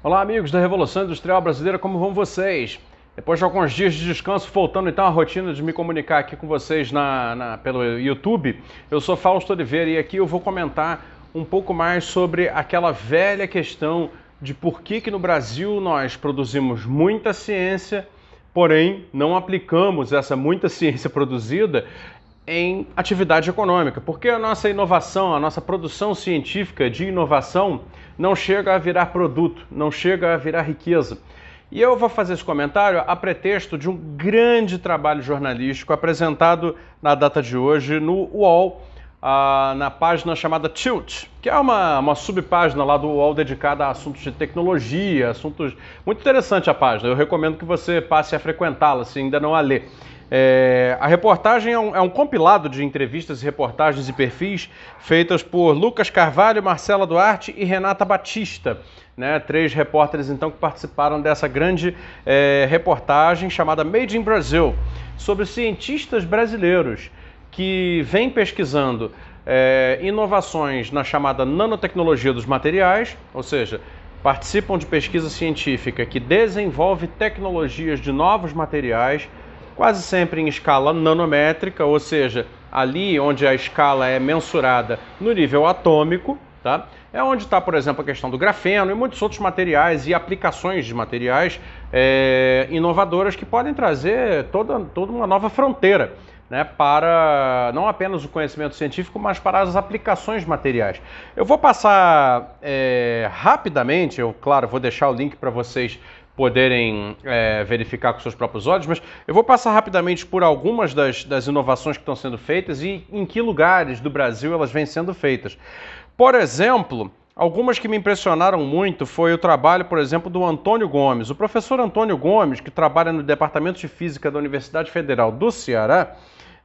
Olá, amigos da Revolução Industrial Brasileira, como vão vocês? Depois de alguns dias de descanso, voltando então à rotina de me comunicar aqui com vocês pelo YouTube, eu sou Fausto Oliveira e aqui eu vou comentar um pouco mais sobre aquela velha questão de por que no Brasil nós produzimos muita ciência, porém não aplicamos essa muita ciência produzida em atividade econômica, porque a nossa inovação, a nossa produção científica de inovação não chega a virar produto, não chega a virar riqueza. E eu vou fazer esse comentário a pretexto de um grande trabalho jornalístico apresentado na data de hoje no UOL, na página chamada Tilt, que é uma subpágina lá do UOL dedicada a assuntos de tecnologia, assuntos... Muito interessante a página, eu recomendo que você passe a frequentá-la se ainda não a lê. A reportagem é um compilado de entrevistas, reportagens e perfis feitas por Lucas Carvalho, Marcela Duarte e Renata Batista, né? 3 repórteres então que participaram dessa grande reportagem chamada Made in Brazil, sobre cientistas brasileiros que vêm pesquisando inovações na chamada nanotecnologia dos materiais, ou seja, participam de pesquisa científica que desenvolve tecnologias de novos materiais, quase sempre em escala nanométrica, ou seja, ali onde a escala é mensurada no nível atômico, tá? É onde está, por exemplo, a questão do grafeno e muitos outros materiais e aplicações de materiais inovadoras que podem trazer toda uma nova fronteira, né, para não apenas o conhecimento científico, mas para as aplicações materiais. Eu vou passar rapidamente, claro, vou deixar o link para vocês poderem verificar com seus próprios olhos, mas eu vou passar rapidamente por algumas das inovações que estão sendo feitas e em que lugares do Brasil elas vêm sendo feitas. Por exemplo, algumas que me impressionaram muito foi o trabalho, por exemplo, do Antônio Gomes. O professor Antônio Gomes, que trabalha no Departamento de Física da Universidade Federal do Ceará,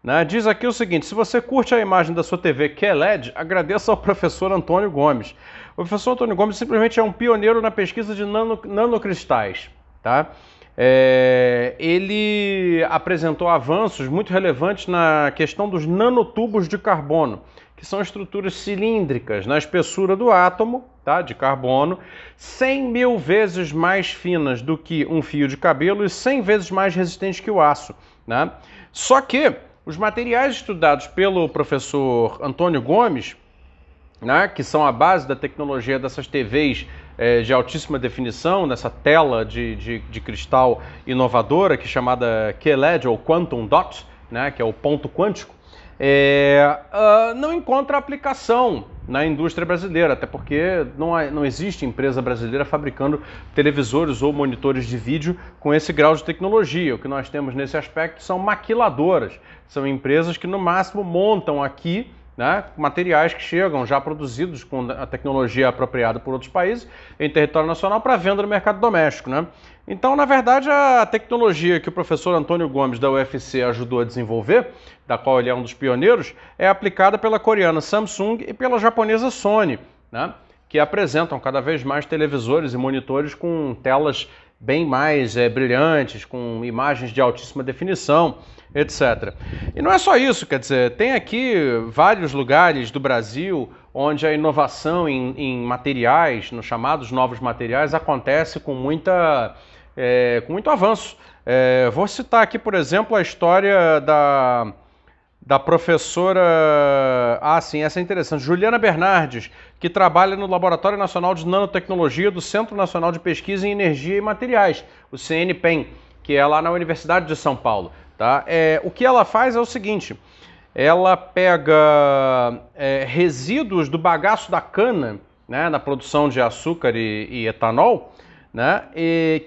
né, diz aqui o seguinte: se você curte a imagem da sua TV QLED, agradeça ao professor Antônio Gomes. O professor Antônio Gomes simplesmente é um pioneiro na pesquisa de nanocristais, tá? Ele apresentou avanços muito relevantes na questão dos nanotubos de carbono, que são estruturas cilíndricas na espessura do átomo, tá, de carbono, 100 mil vezes mais finas do que um fio de cabelo e 100 vezes mais resistentes que o aço, né? Só que os materiais estudados pelo professor Antônio Gomes, né, que são a base da tecnologia dessas TVs de altíssima definição, dessa tela de cristal inovadora, que é chamada QLED ou Quantum Dot, né, que é o ponto quântico, não encontra aplicação na indústria brasileira, até porque não existe empresa brasileira fabricando televisores ou monitores de vídeo com esse grau de tecnologia. O que nós temos nesse aspecto são maquiladoras, são empresas que no máximo montam aqui, né, materiais que chegam já produzidos com a tecnologia apropriada por outros países em território nacional para venda no mercado doméstico, né? Então, na verdade, a tecnologia que o professor Antônio Gomes da UFC ajudou a desenvolver, da qual ele é um dos pioneiros, é aplicada pela coreana Samsung e pela japonesa Sony, né, que apresentam cada vez mais televisores e monitores com telas bem mais brilhantes, com imagens de altíssima definição, etc. E não é só isso, quer dizer, tem aqui vários lugares do Brasil onde a inovação em materiais, nos chamados novos materiais, acontece com muito avanço. Vou citar aqui, por exemplo, a história da professora... sim, essa é interessante. Juliana Bernardes, que trabalha no Laboratório Nacional de Nanotecnologia do Centro Nacional de Pesquisa em Energia e Materiais, o CNPEM, que é lá na Universidade de São Paulo. Tá? O que ela faz é o seguinte: ela pega resíduos do bagaço da cana, né, na produção de açúcar e etanol, né,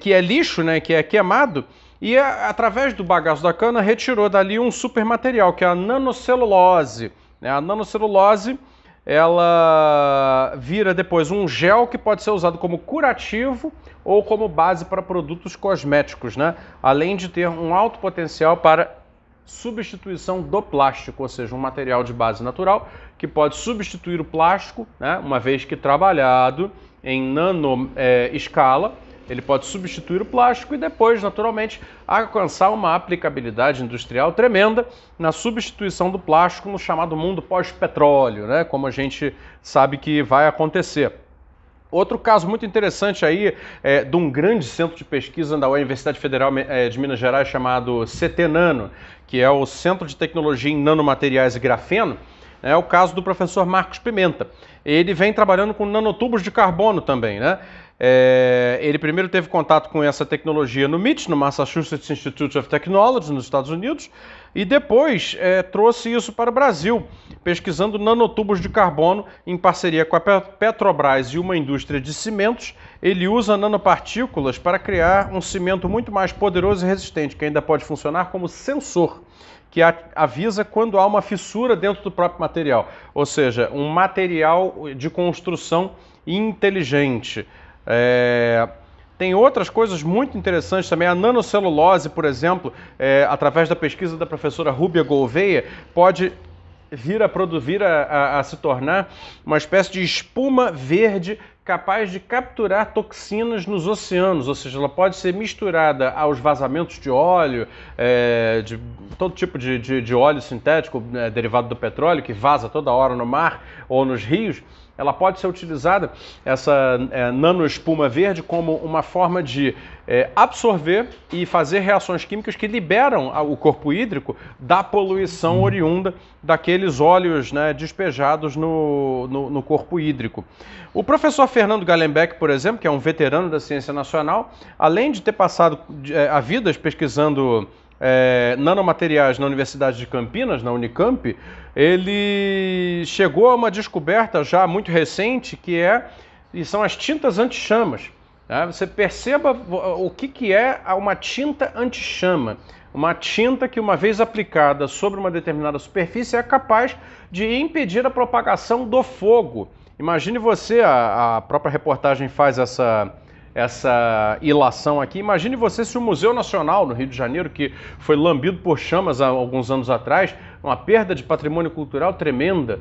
que é lixo, né, que é queimado, e através do bagaço da cana retirou dali um super material, que é a nanocelulose. Né? A nanocelulose, ela vira depois um gel que pode ser usado como curativo ou como base para produtos cosméticos, né? Além de ter um alto potencial para substituição do plástico, ou seja, um material de base natural que pode substituir o plástico, né? Uma vez que trabalhado em nano escala, ele pode substituir o plástico e depois, naturalmente, alcançar uma aplicabilidade industrial tremenda na substituição do plástico no chamado mundo pós-petróleo, né? Como a gente sabe que vai acontecer. Outro caso muito interessante aí é de um grande centro de pesquisa da Universidade Federal de Minas Gerais chamado CT Nano, que é o Centro de Tecnologia em Nanomateriais e Grafeno, é o caso do professor Marcos Pimenta. Ele vem trabalhando com nanotubos de carbono também, né? Ele primeiro teve contato com essa tecnologia no MIT, no Massachusetts Institute of Technology, nos Estados Unidos, e depois trouxe isso para o Brasil, pesquisando nanotubos de carbono em parceria com a Petrobras e uma indústria de cimentos. Ele usa nanopartículas para criar um cimento muito mais poderoso e resistente, que ainda pode funcionar como sensor, que avisa quando há uma fissura dentro do próprio material, ou seja, um material de construção inteligente. Tem outras coisas muito interessantes também. A nanocelulose, por exemplo, através da pesquisa da professora Rúbia Gouveia, pode vir a se tornar uma espécie de espuma verde capaz de capturar toxinas nos oceanos, ou seja, ela pode ser misturada aos vazamentos de óleo, de todo tipo de óleo sintético derivado do petróleo, que vaza toda hora no mar ou nos rios. Ela pode ser utilizada, essa nanoespuma verde, como uma forma de absorver e fazer reações químicas que liberam o corpo hídrico da poluição oriunda daqueles óleos, né, despejados no corpo hídrico. O professor Fernando Gallenbeck, por exemplo, que é um veterano da ciência nacional, além de ter passado a vida pesquisando nanomateriais na Universidade de Campinas, na Unicamp, ele chegou a uma descoberta já muito recente que são as tintas anti-chamas. Tá? Você perceba o que é uma tinta anti-chama. Uma tinta que, uma vez aplicada sobre uma determinada superfície, é capaz de impedir a propagação do fogo. Imagine você, a própria reportagem faz essa ilação aqui. Imagine você se o Museu Nacional, no Rio de Janeiro, que foi lambido por chamas há alguns anos atrás, uma perda de patrimônio cultural tremenda,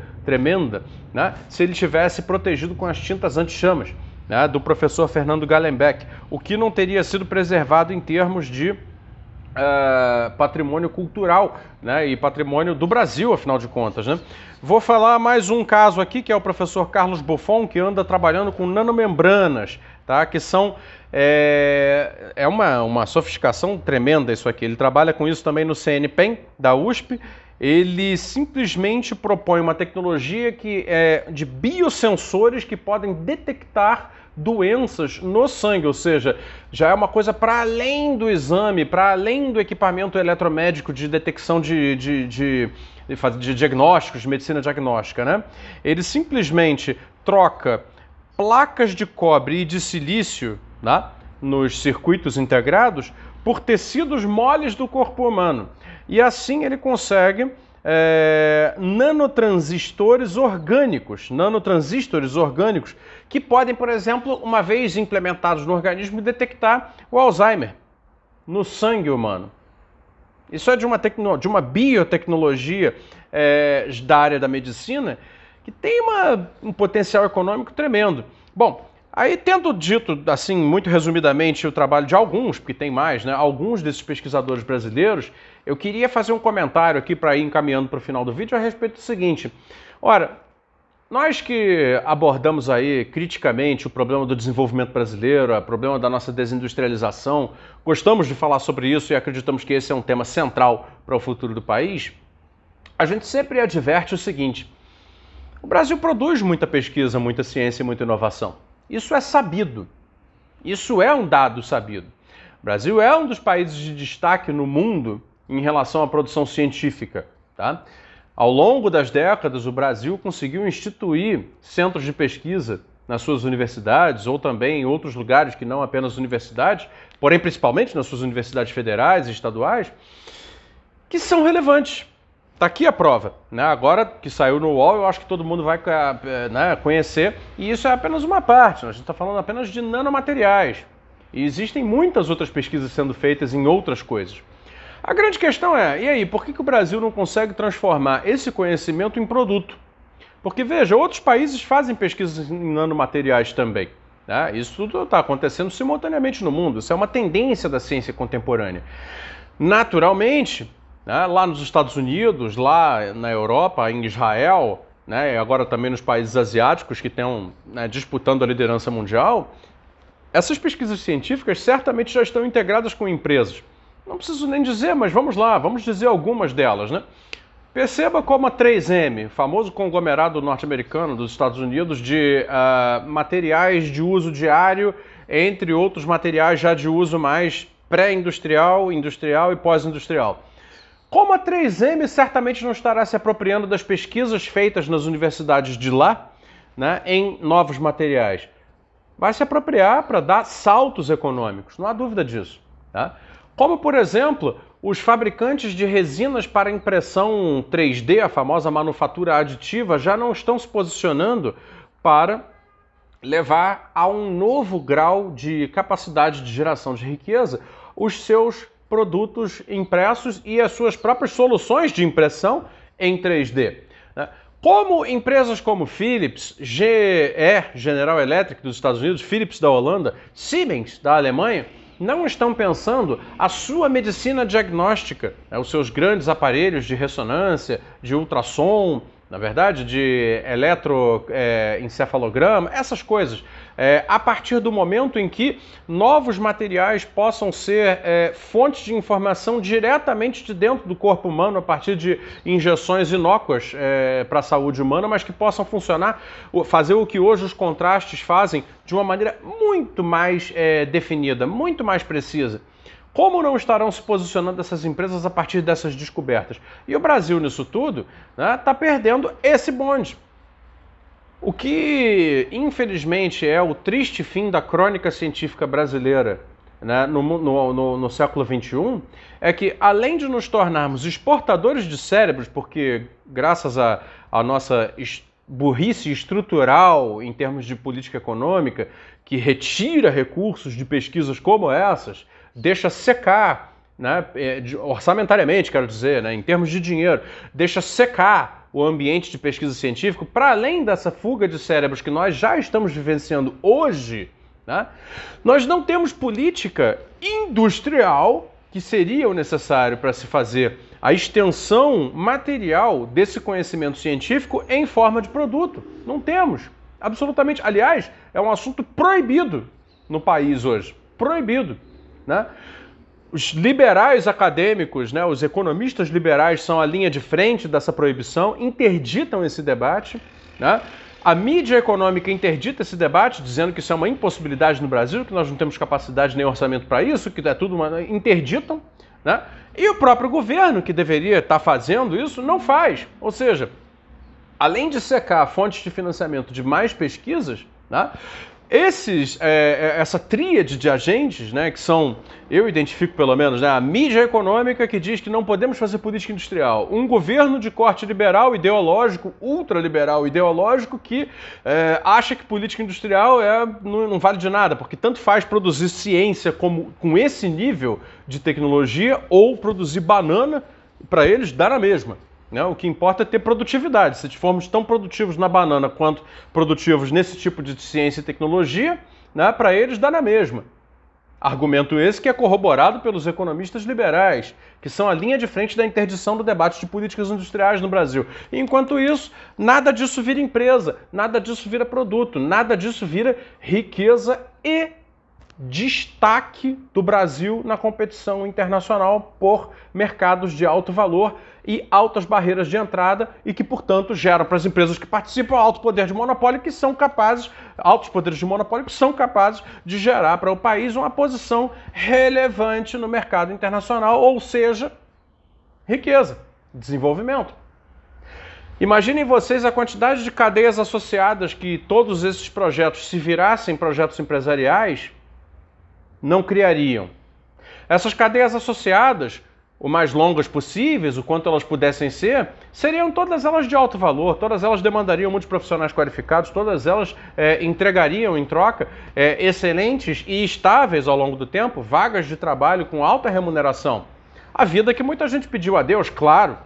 né? Se ele tivesse protegido com as tintas anti-chamas, né, do professor Fernando Gallenbeck, o que não teria sido preservado em termos de patrimônio cultural, né, e patrimônio do Brasil, afinal de contas, né? Vou falar mais um caso aqui, que é o professor Carlos Buffon, que anda trabalhando com nanomembranas, tá? Que são uma sofisticação tremenda isso aqui. Ele trabalha com isso também no CNPEM da USP. Ele simplesmente propõe uma tecnologia que é de biosensores que podem detectar doenças no sangue, ou seja, já é uma coisa para além do exame, para além do equipamento eletromédico de detecção de diagnósticos, de medicina diagnóstica, né? Ele simplesmente troca placas de cobre e de silício, né, nos circuitos integrados por tecidos moles do corpo humano. E assim ele consegue nanotransistores orgânicos que podem, por exemplo, uma vez implementados no organismo, detectar o Alzheimer no sangue humano. Isso é de uma biotecnologia da área da medicina que tem um potencial econômico tremendo. Bom, aí, tendo dito, assim, muito resumidamente, o trabalho de alguns, porque tem mais, né, alguns desses pesquisadores brasileiros, eu queria fazer um comentário aqui para ir encaminhando para o final do vídeo a respeito do seguinte. Ora, nós que abordamos aí criticamente o problema do desenvolvimento brasileiro, o problema da nossa desindustrialização, gostamos de falar sobre isso e acreditamos que esse é um tema central para o futuro do país, a gente sempre adverte o seguinte: o Brasil produz muita pesquisa, muita ciência e muita inovação. Isso é sabido. Isso é um dado sabido. O Brasil é um dos países de destaque no mundo em relação à produção científica, tá? Ao longo das décadas, o Brasil conseguiu instituir centros de pesquisa nas suas universidades, ou também em outros lugares que não apenas universidades, porém principalmente nas suas universidades federais e estaduais, que são relevantes. Está aqui a prova, né? Agora que saiu no UOL, eu acho que todo mundo vai conhecer, e isso é apenas uma parte, a gente está falando apenas de nanomateriais. E existem muitas outras pesquisas sendo feitas em outras coisas. A grande questão é, e aí, por que o Brasil não consegue transformar esse conhecimento em produto? Porque, veja, outros países fazem pesquisas em nanomateriais também, né? Isso tudo está acontecendo simultaneamente no mundo, isso é uma tendência da ciência contemporânea. Naturalmente, lá nos Estados Unidos, lá na Europa, em Israel, né, e agora também nos países asiáticos que estão, né, disputando a liderança mundial, essas pesquisas científicas certamente já estão integradas com empresas. Não preciso nem dizer, mas vamos lá, vamos dizer algumas delas, né? Perceba como a 3M, famoso conglomerado norte-americano dos Estados Unidos de materiais de uso diário, entre outros materiais já de uso mais pré-industrial, industrial e pós-industrial. Como a 3M certamente não estará se apropriando das pesquisas feitas nas universidades de lá, né, em novos materiais? Vai se apropriar para dar saltos econômicos, não há dúvida disso. Tá? Como, por exemplo, os fabricantes de resinas para impressão 3D, a famosa manufatura aditiva, já não estão se posicionando para levar a um novo grau de capacidade de geração de riqueza os seus produtos impressos e as suas próprias soluções de impressão em 3D. Como empresas como Philips, GE, General Electric dos Estados Unidos, Philips da Holanda, Siemens da Alemanha, não estão pensando a sua medicina diagnóstica, os seus grandes aparelhos de ressonância, de ultrassom, na verdade, de eletroencefalograma, essas coisas, a partir do momento em que novos materiais possam ser fontes de informação diretamente de dentro do corpo humano, a partir de injeções inócuas para a saúde humana, mas que possam funcionar, fazer o que hoje os contrastes fazem de uma maneira muito mais definida, muito mais precisa. Como não estarão se posicionando essas empresas a partir dessas descobertas? E o Brasil, nisso tudo, está perdendo esse bonde. O que, infelizmente, é o triste fim da crônica científica brasileira, né, no século XXI, é que, além de nos tornarmos exportadores de cérebros, porque, graças à nossa burrice estrutural em termos de política econômica, que retira recursos de pesquisas como essas, deixa secar, né, orçamentariamente, quero dizer, né, em termos de dinheiro, deixa secar o ambiente de pesquisa científica, para além dessa fuga de cérebros que nós já estamos vivenciando hoje, né, nós não temos política industrial que seria o necessário para se fazer a extensão material desse conhecimento científico em forma de produto. Não temos, absolutamente. Aliás, é um assunto proibido no país hoje, proibido. Né? Os liberais acadêmicos, né, os economistas liberais são a linha de frente dessa proibição, interditam esse debate. Né? A mídia econômica interdita esse debate, dizendo que isso é uma impossibilidade no Brasil, que nós não temos capacidade nem orçamento para isso, que é tudo interditam. Né? E o próprio governo, que deveria estar fazendo isso, não faz. Ou seja, além de secar fontes de financiamento de mais pesquisas, né, essa tríade de agentes, né, que são, eu identifico pelo menos, né, a mídia econômica que diz que não podemos fazer política industrial, um governo de corte liberal ideológico, ultraliberal ideológico, que acha que política industrial não vale de nada, porque tanto faz produzir ciência com esse nível de tecnologia ou produzir banana, para eles dá na mesma. Né? O que importa é ter produtividade. Se formos tão produtivos na banana quanto produtivos nesse tipo de ciência e tecnologia, né, para eles dá na mesma. Argumento esse que é corroborado pelos economistas liberais, que são a linha de frente da interdição do debate de políticas industriais no Brasil. E, enquanto isso, nada disso vira empresa, nada disso vira produto, nada disso vira riqueza e destaque do Brasil na competição internacional por mercados de alto valor e altas barreiras de entrada e que, portanto, geram para as empresas que participam alto poder de monopólio que são capazes, altos poderes de monopólio que são capazes de gerar para o país uma posição relevante no mercado internacional, ou seja, riqueza, desenvolvimento. Imaginem vocês a quantidade de cadeias associadas que todos esses projetos, se virassem projetos empresariais, não criariam. Essas cadeias associadas, o mais longas possíveis, o quanto elas pudessem ser, seriam todas elas de alto valor, todas elas demandariam muitos profissionais qualificados, todas elas entregariam em troca excelentes e estáveis ao longo do tempo, vagas de trabalho com alta remuneração. A vida que muita gente pediu a Deus, claro.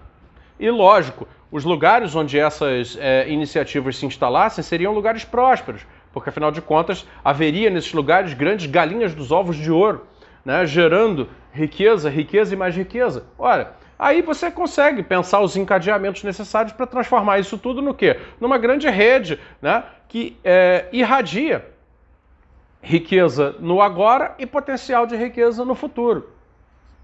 E lógico, os lugares onde essas iniciativas se instalassem seriam lugares prósperos, porque afinal de contas haveria nesses lugares grandes galinhas dos ovos de ouro, né, gerando riqueza, riqueza e mais riqueza. Ora, Aí você consegue pensar os encadeamentos necessários para transformar isso tudo no quê? Numa grande rede, né, que irradia riqueza no agora e potencial de riqueza no futuro.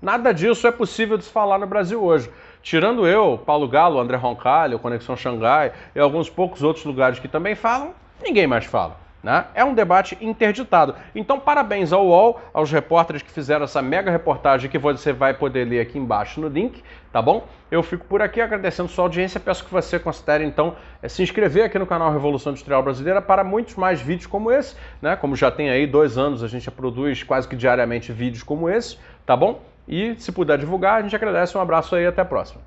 Nada disso é possível de se falar no Brasil hoje. Tirando eu, Paulo Galo, André Roncalho, Conexão Xangai e alguns poucos outros lugares que também falam, ninguém mais fala. Né? É um debate interditado. Então, parabéns ao UOL, aos repórteres que fizeram essa mega reportagem que você vai poder ler aqui embaixo no link, tá bom? Eu fico por aqui agradecendo sua audiência. Peço que você considere, então, se inscrever aqui no canal Revolução Industrial Brasileira para muitos mais vídeos como esse, né? Como já tem aí 2 anos, a gente já produz quase que diariamente vídeos como esse, tá bom? E se puder divulgar, a gente agradece. Um abraço aí e até a próxima.